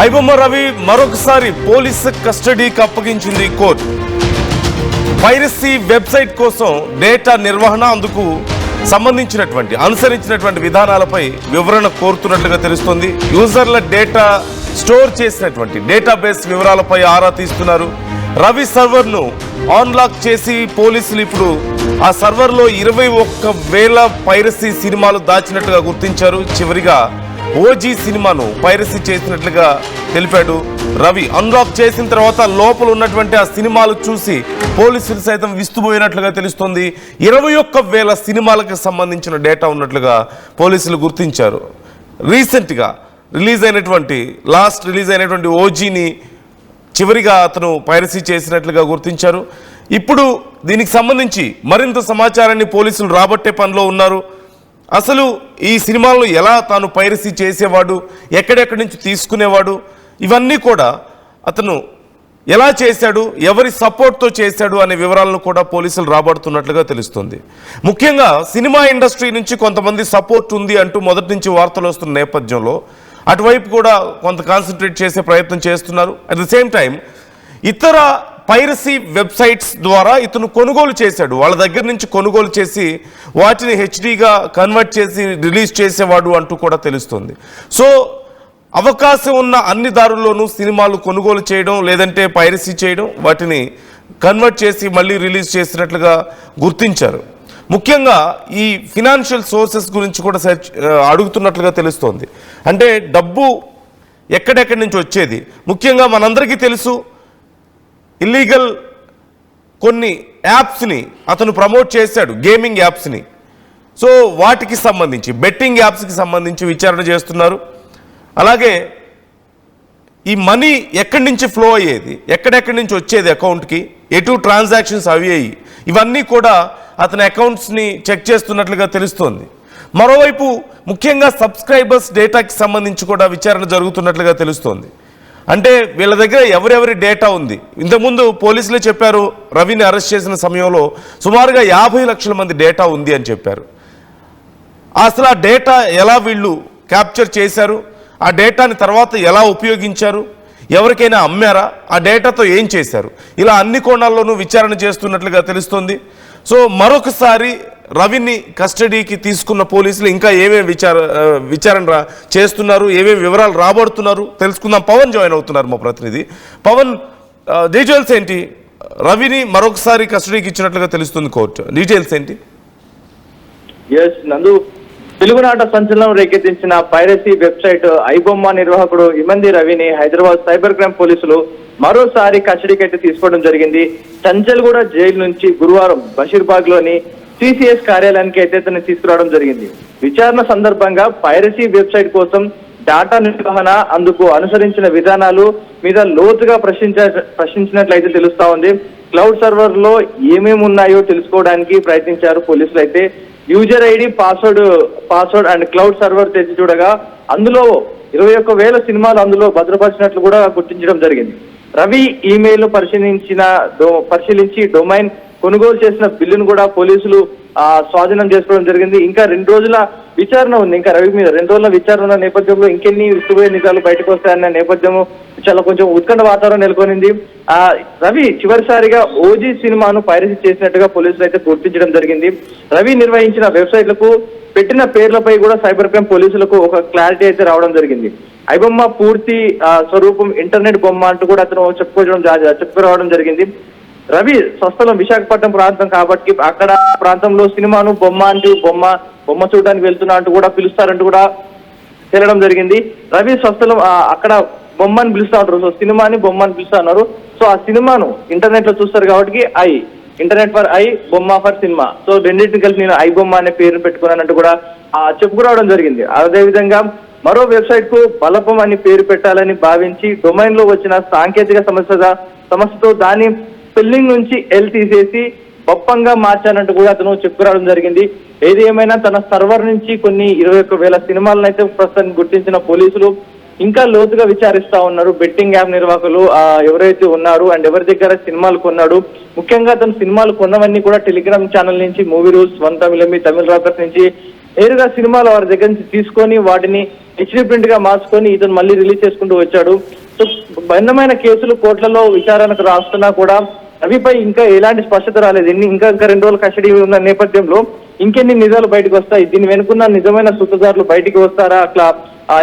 ఐబొమ్మ రవి మరొకసారి పోలీసు కస్టడీకి అప్పగించింది కోర్టు. పైరసీ వెబ్సైట్ కోసం డేటా నిర్వహణ, అందుకు అనుసరించినటువంటి విధానాలపై వివరణ కోరుతున్నట్లుగా తెలుస్తోంది. యూజర్ల డేటా స్టోర్ చేసినటువంటి డేటాబేస్ వివరాలపై ఆరా తీస్తున్నారు. రవి సర్వర్ను ఆన్లాక్ చేసి పోలీసులు ఇప్పుడు ఆ సర్వర్లో 21,000 పైరసీ సినిమాలు దాచినట్లుగా గుర్తించారు. చివరిగా ఓజీ సినిమాను పైరసీ చేసినట్లుగా తెలిపాడు రవి. అన్లాక్ చేసిన తర్వాత లోపల ఉన్నటువంటి ఆ సినిమాలు చూసి పోలీసులు సైతం విస్తుపోయినట్లుగా తెలుస్తోంది. 21,000 సినిమాలకు సంబంధించిన డేటా ఉన్నట్లుగా పోలీసులు గుర్తించారు. రీసెంట్గా రిలీజ్ అయినటువంటి ఓజీని చివరిగా అతను పైరసీ చేసినట్లుగా గుర్తించారు. ఇప్పుడు దీనికి సంబంధించి మరింత సమాచారాన్ని పోలీసులు రాబట్టే పనిలో ఉన్నారు. అసలు ఈ సినిమాలను ఎలా తాను పైరసీ చేసేవాడు, ఎక్కడెక్కడి నుంచి తీసుకునేవాడు, ఇవన్నీ కూడా అతను ఎలా చేశాడు, ఎవరి సపోర్ట్తో చేశాడు అనే వివరాలను కూడా పోలీసులు రాబడుతున్నట్లుగా తెలుస్తుంది. ముఖ్యంగా సినిమా ఇండస్ట్రీ నుంచి కొంతమంది సపోర్ట్ ఉంది అంటూ మొదటి నుంచి వార్తలు వస్తున్న నేపథ్యంలో అటువైపు కూడా కొంత కాన్సన్ట్రేట్ చేసే ప్రయత్నం చేస్తున్నారు. అట్ ద సేమ్ టైం ఇతర పైరసీ వెబ్సైట్స్ ద్వారా ఇతను కొనుగోలు చేశాడు. వాళ్ళ దగ్గర నుంచి కొనుగోలు చేసి వాటిని హెచ్డీగా కన్వర్ట్ చేసి రిలీజ్ చేసేవాడు అంటూ కూడా తెలుస్తుంది. సో అవకాశం ఉన్న అన్ని దారుల్లోనూ సినిమాలు కొనుగోలు చేయడం, లేదంటే పైరసీ చేయడం, వాటిని కన్వర్ట్ చేసి మళ్ళీ రిలీజ్ చేసినట్లుగా గుర్తించారు. ముఖ్యంగా ఈ ఫినాన్షియల్ సోర్సెస్ గురించి కూడా అడుగుతున్నట్లుగా తెలుస్తోంది. అంటే డబ్బు ఎక్కడెక్కడి నుంచి వచ్చేది. ముఖ్యంగా మనందరికీ తెలుసు, ఇల్లీగల్ కొన్ని యాప్స్ని అతను ప్రమోట్ చేశాడు, గేమింగ్ యాప్స్ని. సో వాటికి సంబంధించి, బెట్టింగ్ యాప్స్కి సంబంధించి విచారణ చేస్తున్నారు. అలాగే ఈ మనీ ఎక్కడి నుంచి ఫ్లో అయ్యేది, ఎక్కడెక్కడి నుంచి వచ్చేది అకౌంట్కి, ఎటు ట్రాన్సాక్షన్స్ అయ్యాయి, ఇవన్నీ కూడా అతని అకౌంట్స్ని చెక్ చేస్తున్నట్లుగా తెలుస్తోంది. మరోవైపు ముఖ్యంగా సబ్స్క్రైబర్స్ డేటాకి సంబంధించి కూడా విచారణ జరుగుతున్నట్లుగా తెలుస్తోంది. అంటే వీళ్ళ దగ్గర ఎవరెవరి డేటా ఉంది. ఇంతకుముందు పోలీసులే చెప్పారు, రవిని అరెస్ట్ చేసిన సమయంలో సుమారుగా 50 లక్షల మంది డేటా ఉంది అని చెప్పారు. అసలు ఆ డేటా ఎలా వీళ్ళు క్యాప్చర్ చేశారు, ఆ డేటాని తర్వాత ఎలా ఉపయోగించారు, ఎవరికైనా అమ్మారా, ఆ డేటాతో ఏం చేశారు, ఇలా అన్ని కోణాల్లోనూ విచారణ చేస్తున్నట్లుగా తెలుస్తోంది. సో మరొకసారి రవిని కస్టడీకి తీసుకున్న పోలీసులు ఇంకా ఏమేమి విచారణ చేస్తున్నారు, ఏమేమి వివరాలు రాబడుతున్నారు తెలుసుకుందాం. పవన్ జాయిన్ అవుతున్నారు, మా ప్రతినిధి. పవన్, డీటెయిల్స్ ఏంటి? రవిని మరొకసారి కస్టడీకి ఇచ్చినట్లుగా తెలుస్తుంది కోర్టు, డీటెయిల్స్ ఏంటి? నందు, తెలుగునాట సంచలనం రేకెత్తించిన పైరసీ వెబ్సైట్ ఐబొమ్మ నిర్వాహకుడు ఇమంది రవిని హైదరాబాద్ సైబర్ క్రైమ్ పోలీసులు మరోసారి కస్టడీకి తీసుకోవడం జరిగింది. చంచల్గూడ జైలు నుంచి గురువారం బషీర్బాగ్ లోని సిసిఎస్ కార్యాలయానికి అయితే అతన్ని తీసుకురావడం జరిగింది. విచారణ సందర్భంగా పైరసీ వెబ్సైట్ కోసం డేటా నిర్వహణ, అందుకు అనుసరించిన విధానాలు మీద లోతుగా ప్రశ్నించినట్లయితే తెలుస్తా ఉంది. క్లౌడ్ సర్వర్ లో ఏమేమి ఉన్నాయో తెలుసుకోవడానికి ప్రయత్నించారు పోలీసులు. అయితే user ID, password and cloud server తెచ్చి చూడగా అందులో 21,000 సినిమాలు అందులో భద్రపరిచినట్లు కూడా గుర్తించడం జరిగింది. రవి ఈమెయిల్ పరిశీలించి డొమైన్ కొనుగోలు చేసిన బిల్లును కూడా పోలీసులు స్వాధీనం చేసుకోవడం జరిగింది. ఇంకా 2 రోజుల విచారణ ఉంది. ఇంకా రవి మీద 2 రోజుల విచారణ ఉన్న నేపథ్యంలో ఇంకెన్ని విస్తుపోయే నిజాలు బయటకు వస్తాయన్న నేపథ్యము చాలా కొంచెం ఉత్కంఠ వాతావరణం నెలకొనింది. రవి చివరిసారిగా ఓజీ సినిమాను పైరసీ చేసినట్టుగా పోలీసులు అయితే గుర్తించడం జరిగింది. రవి నిర్వహించిన వెబ్సైట్లకు పెట్టిన పేర్లపై కూడా సైబర్ క్రైమ్ పోలీసులకు ఒక క్లారిటీ అయితే రావడం జరిగింది. ఐబొమ్మ పూర్తి స్వరూపం ఇంటర్నెట్ బొమ్మ అంటూ కూడా అతను చెప్పుకురావడం జరిగింది. రవి స్వస్థలం విశాఖపట్నం ప్రాంతం కాబట్టి అక్కడ ప్రాంతంలో సినిమాను బొమ్మ చూడడానికి వెళ్తున్నా అంటూ కూడా పిలుస్తారంటూ కూడా తెలియడం జరిగింది. రవి స్వస్థలం అక్కడ బొమ్మని పిలుస్తా ఉంటారు, సో సినిమాని బొమ్మని పిలుస్తా ఉన్నారు. సో ఆ సినిమాను ఇంటర్నెట్ లో చూస్తారు కాబట్టి ఇంటర్నెట్ ఫర్ బొమ్మ ఫర్ సినిమా, సో రెండింటిని కలిసి నేను ఐబొమ్మ అనే పేరు పెట్టుకున్నానంటూ కూడా చెప్పుకురావడం జరిగింది. అదేవిధంగా మరో వెబ్సైట్ కు బలపం అని పేరు పెట్టాలని భావించి డొమైన్ లో వచ్చిన సాంకేతిక సమస్యతో దాని స్పెల్లింగ్ నుంచి ఎల్ తీసేసి బొప్పంగా మార్చానంటూ కూడా అతను చెప్పుకురావడం జరిగింది. ఏది ఏమైనా తన సర్వర్ నుంచి కొన్ని 21,000 సినిమాలను అయితే ప్రస్తుతానికి గుర్తించిన పోలీసులు ఇంకా లోతుగా విచారిస్తా ఉన్నారు. బెట్టింగ్ యాప్ నిర్వాహకులు ఎవరైతే ఉన్నారు అండ్ ఎవరి దగ్గర సినిమాలు కొన్నాడు, ముఖ్యంగా అతను సినిమాలు కొన్నవన్నీ కూడా టెలిగ్రామ్ ఛానల్ నుంచి, మూవీ రూల్స్, 1 తమిళ రాకర్స్ నుంచి నేరుగా సినిమాలు వారి దగ్గర నుంచి తీసుకొని వాటిని హెచ్డి ప్రింట్ గా మార్చుకొని ఇతను మళ్ళీ రిలీజ్ చేసుకుంటూ వచ్చాడు. సో భిన్నమైన కేసులు కోర్టులలో విచారణకు రాస్తున్నా కూడా రవిపై ఇంకా ఎలాంటి స్పష్టత రాలేదు. ఇంకా 2 రోజులు కస్టడీ ఉన్న నేపథ్యంలో ఇంకెన్ని నిజాలు బయటకు వస్తాయి, దీని వెనుకున్న నిజమైన సూత్రధారులు బయటికి వస్తారా, అట్లా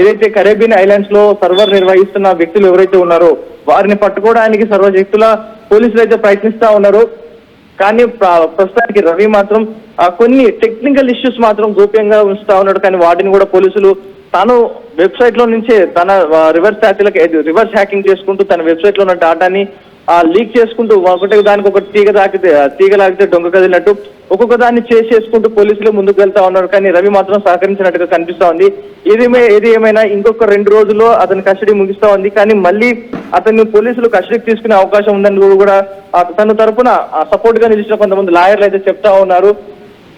ఏదైతే కరేబియన్ ఐలాండ్స్ లో సర్వర్ నిర్వహిస్తున్న వ్యక్తులు ఎవరైతే ఉన్నారో వారిని పట్టుకోవడానికి సర్వశక్తుల పోలీసులు అయితే ప్రయత్నిస్తా ఉన్నారు. కానీ ప్రస్తుతానికి రవి మాత్రం కొన్ని టెక్నికల్ ఇష్యూస్ మాత్రం గోప్యంగా ఉంచుతా ఉన్నాడు. కానీ వాటిని కూడా పోలీసులు తాను వెబ్సైట్ లో నుంచే తన రివర్స్ హ్యాకింగ్ చేసుకుంటూ తన వెబ్సైట్ లో ఉన్న డాటాని లీక్ చేసుకుంటూ దానికి ఒక తీగ లాగితే దొంగ కదిలినట్టు ఒక్కొక్క దాన్ని చేసుకుంటూ పోలీసులు ముందుకు వెళ్తా ఉన్నారు. కానీ రవి మాత్రం సహకరించినట్టుగా కనిపిస్తా ఉంది. ఏది ఏమైనా ఇంకొక 2 రోజుల్లో అతని కస్టడీ ముగిస్తా ఉంది. కానీ మళ్ళీ అతన్ని పోలీసులు కస్టడీకి తీసుకునే అవకాశం ఉందని కూడా తన తరపున సపోర్ట్ గా నిలిచిన కొంతమంది లాయర్లు అయితే చెప్తా ఉన్నారు.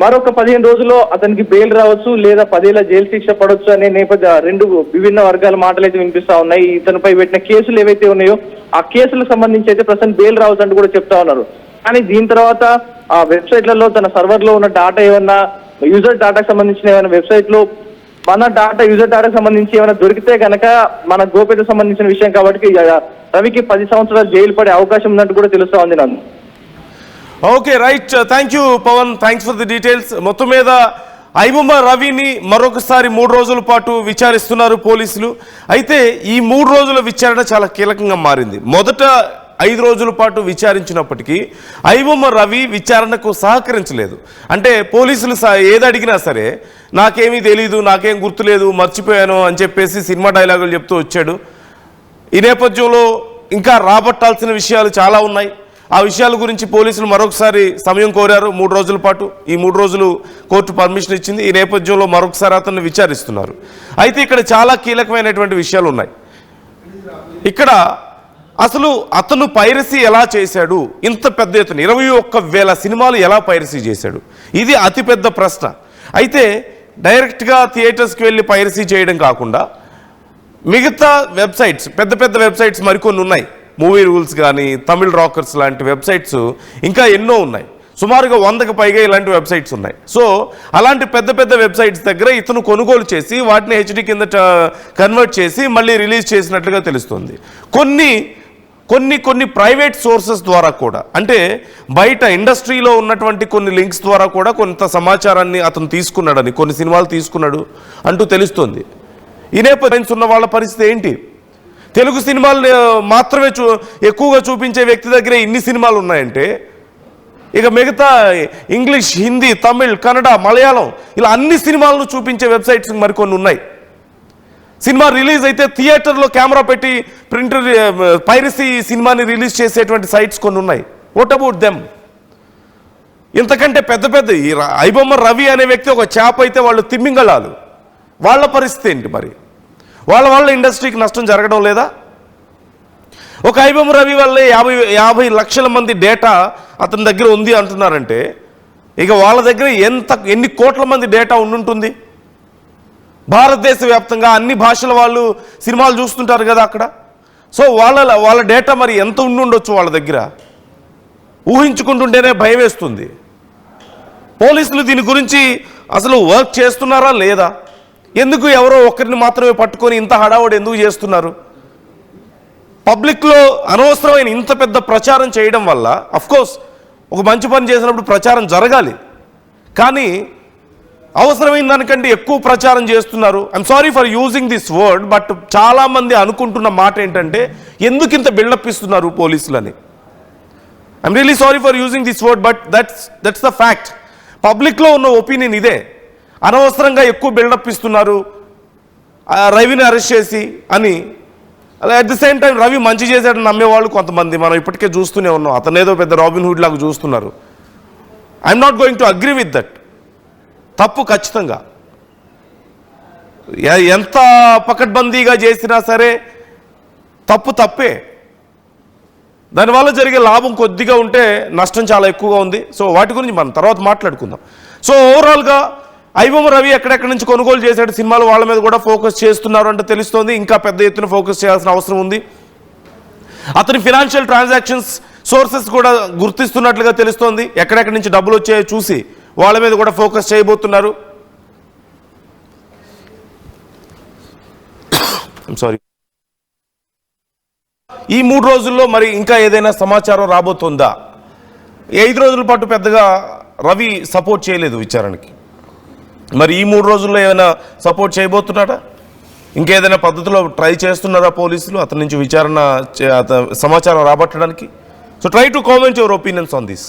మరొక 15 రోజుల్లో అతనికి బెయిల్ రావచ్చు, లేదా 10 ఏళ్ల జైలు శిక్ష పడవచ్చు అనే నేపథ్య 2 విభిన్న వర్గాల మాటలు అయితే వినిపిస్తా ఉన్నాయి. ఇతనిపై పెట్టిన కేసులు ఏవైతే ఉన్నాయో ఆ కేసులకు సంబంధించి అయితే ప్రస్తుతం బెయిల్ రావచ్చు అంటూ కూడా చెప్తా ఉన్నారు. కానీ దీని తర్వాత ఆ వెబ్సైట్లలో తన సర్వర్ లో ఉన్న డాటా ఏమన్నా యూజర్ డాటాకు సంబంధించిన ఏమైనా వెబ్సైట్ లో మన యూజర్ డాటాకు సంబంధించి ఏమైనా దొరికితే కనుక మన గోప్యతకు సంబంధించిన విషయం కాబట్టి రవికి 10 సంవత్సరాలు జైలు పడే అవకాశం ఉన్నట్టు కూడా తెలుస్తా ఉంది నాకు. Okay, right, thank you Pavan, thanks for the details. మొత్తం మీద ఐబొమ్మ రవిని మరొకసారి 3 రోజుల పాటు విచారిస్తున్నారు పోలీసులు. అయితే ఈ 3 రోజుల విచారణ చాలా కీలకంగా మారింది. మొదట 5 రోజుల పాటు విచారించినప్పటికీ ఐబొమ్మ రవి విచారణకు సహకరించలేదు. అంటే పోలీసులు ఏది అడిగినా సరే నాకేమీ తెలీదు, నాకేం గుర్తులేదు, మర్చిపోయాను అని చెప్పేసి సినిమా డైలాగులు చెప్తూ వచ్చాడు. ఈ నేపథ్యంలో ఇంకా రాబట్టాల్సిన విషయాలు చాలా ఉన్నాయి. ఆ విషయాల గురించి పోలీసులు మరొకసారి సమయం కోరారు 3 రోజుల పాటు. ఈ 3 రోజులు కోర్టు పర్మిషన్ ఇచ్చింది. ఈ నేపథ్యంలో మరొకసారి అతన్ని విచారిస్తున్నారు. అయితే ఇక్కడ చాలా కీలకమైనటువంటి విషయాలు ఉన్నాయి. ఇక్కడ అసలు అతను పైరసీ ఎలా చేశాడు, ఇంత పెద్ద ఎత్తున 21,000 సినిమాలు ఎలా పైరసీ చేశాడు, ఇది అతిపెద్ద ప్రశ్న. అయితే డైరెక్ట్గా థియేటర్స్కి వెళ్ళి పైరసీ చేయడం కాకుండా మిగతా వెబ్సైట్స్, పెద్ద వెబ్సైట్స్ మరికొన్ని ఉన్నాయి. మూవీ రూల్స్ కానీ, తమిళ్ రాకర్స్ లాంటి వెబ్సైట్స్ ఇంకా ఎన్నో ఉన్నాయి. సుమారుగా 100కి పైగా ఇలాంటి వెబ్సైట్స్ ఉన్నాయి. సో అలాంటి పెద్ద వెబ్సైట్స్ దగ్గర ఇతను కొనుగోలు చేసి వాటిని హెచ్డి కింద కన్వర్ట్ చేసి మళ్ళీ రిలీజ్ చేసినట్లుగా తెలుస్తుంది. కొన్ని ప్రైవేట్ సోర్సెస్ ద్వారా కూడా, అంటే బయట ఇండస్ట్రీలో ఉన్నటువంటి కొన్ని లింక్స్ ద్వారా కూడా కొంత సమాచారాన్ని అతను తీసుకున్నాడని, కొన్ని సినిమాలు తీసుకున్నాడు అంటూ తెలుస్తుంది. ఈ నేపథ్యం ఉన్న వాళ్ళ పరిస్థితి ఏంటి? తెలుగు సినిమాలు మాత్రమే ఎక్కువగా చూపించే వ్యక్తి దగ్గర ఇన్ని సినిమాలు ఉన్నాయంటే ఇక మిగతా ఇంగ్లీష్, హిందీ, తమిళ్, కన్నడ, మలయాళం ఇలా అన్ని సినిమాలను చూపించే వెబ్సైట్స్ మరికొన్ని ఉన్నాయి. సినిమా రిలీజ్ అయితే థియేటర్లో కెమెరా పెట్టి ప్రింటర్ పైరసీ సినిమాని రిలీజ్ చేసేటువంటి సైట్స్ కొన్ని ఉన్నాయి. What about them? ఇంతకంటే పెద్ద ఈ ఐబొమ్మ రవి అనే వ్యక్తి ఒక చేప అయితే వాళ్ళు తిమ్మింగళాలు. వాళ్ళ పరిస్థితి ఏంటి మరి? వాళ్ళ ఇండస్ట్రీకి నష్టం జరగడం లేదా? ఒక ఐబొమ్మ రవి వల్లే 50 లక్షల మంది డేటా అతని దగ్గర ఉంది అంటున్నారంటే ఇక వాళ్ళ దగ్గర ఎన్ని కోట్ల మంది డేటా ఉండుంటుంది? భారతదేశ వ్యాప్తంగా అన్ని భాషల వాళ్ళు సినిమాలు చూస్తుంటారు కదా అక్కడ. సో వాళ్ళ డేటా మరి ఎంత ఉండుండొచ్చు వాళ్ళ దగ్గర? ఊహించుకుంటుంటేనే భయం వేస్తుంది. పోలీసులు దీని గురించి అసలు వర్క్ చేస్తున్నారా లేదా? ఎందుకు ఎవరో ఒకరిని మాత్రమే పట్టుకొని ఇంత హడావుడి ఎందుకు చేస్తున్నారు? పబ్లిక్లో అనవసరమైన ఇంత పెద్ద ప్రచారం చేయడం వల్ల అఫ్కోర్స్ ఒక మంచి పని చేసినప్పుడు ప్రచారం జరగాలి, కానీ అవసరమైన దానికంటే ఎక్కువ ప్రచారం చేస్తున్నారు. I'm sorry for using this word, but చాలామంది అనుకుంటున్న మాట ఏంటంటే ఎందుకు ఇంత బిల్డప్ ఇస్తున్నారు పోలీసులని. I'm really sorry for using this word, but that's the fact. పబ్లిక్లో ఉన్న ఒపీనియన్ ఇదే. అనవసరంగా ఎక్కువ బిల్డప్ ఇస్తున్నారు రవిని అరెస్ట్ చేసి అని. అలా at the same time Ravi మంచి చేశాడని నమ్మేవాళ్ళు కొంతమంది మనం ఇప్పటికే చూస్తూనే ఉన్నాం. అతను ఏదో పెద్ద రాబిన్ హుడ్ లాగా చూస్తున్నారు. I'm not going to agree with that. తప్పు ఖచ్చితంగా. ఎంత పకడ్బందీగా చేసినా సరే తప్పే. దానివల్ల జరిగే లాభం కొద్దిగా ఉంటే నష్టం చాలా ఎక్కువగా ఉంది. సో వాటి గురించి మనం తర్వాత మాట్లాడుకుందాం. సో ఓవరాల్గా ఐబొమ్మ రవి ఎక్కడెక్కడి నుంచి కొనుగోలు చేశాడు సినిమాలు, వాళ్ళ మీద కూడా ఫోకస్ చేస్తున్నారు అంటే తెలుస్తోంది. ఇంకా పెద్ద ఎత్తున ఫోకస్ చేయాల్సిన అవసరం ఉంది. అతని ఫినాన్షియల్ ట్రాన్సాక్షన్స్ సోర్సెస్ కూడా గుర్తిస్తున్నట్లుగా తెలుస్తోంది. ఎక్కడెక్కడి నుంచి డబ్బులు వచ్చాయో చూసి వాళ్ళ మీద కూడా ఫోకస్ చేయబోతున్నారు. సారీ. ఈ 3 రోజుల్లో మరి ఇంకా ఏదైనా సమాచారం రాబోతుందా? 5 రోజుల పాటు పెద్దగా రవి సపోర్ట్ చేయలేదు విచారణకి. మరి ఈ 3 రోజుల్లో ఏమైనా సపోర్ట్ చేయబోతున్నాడా? ఇంకేదైనా పద్ధతిలో ట్రై చేస్తున్నారా పోలీసులు అతని నుంచి విచారణ సమాచారం రాబట్టడానికి? So try to comment your opinions on this.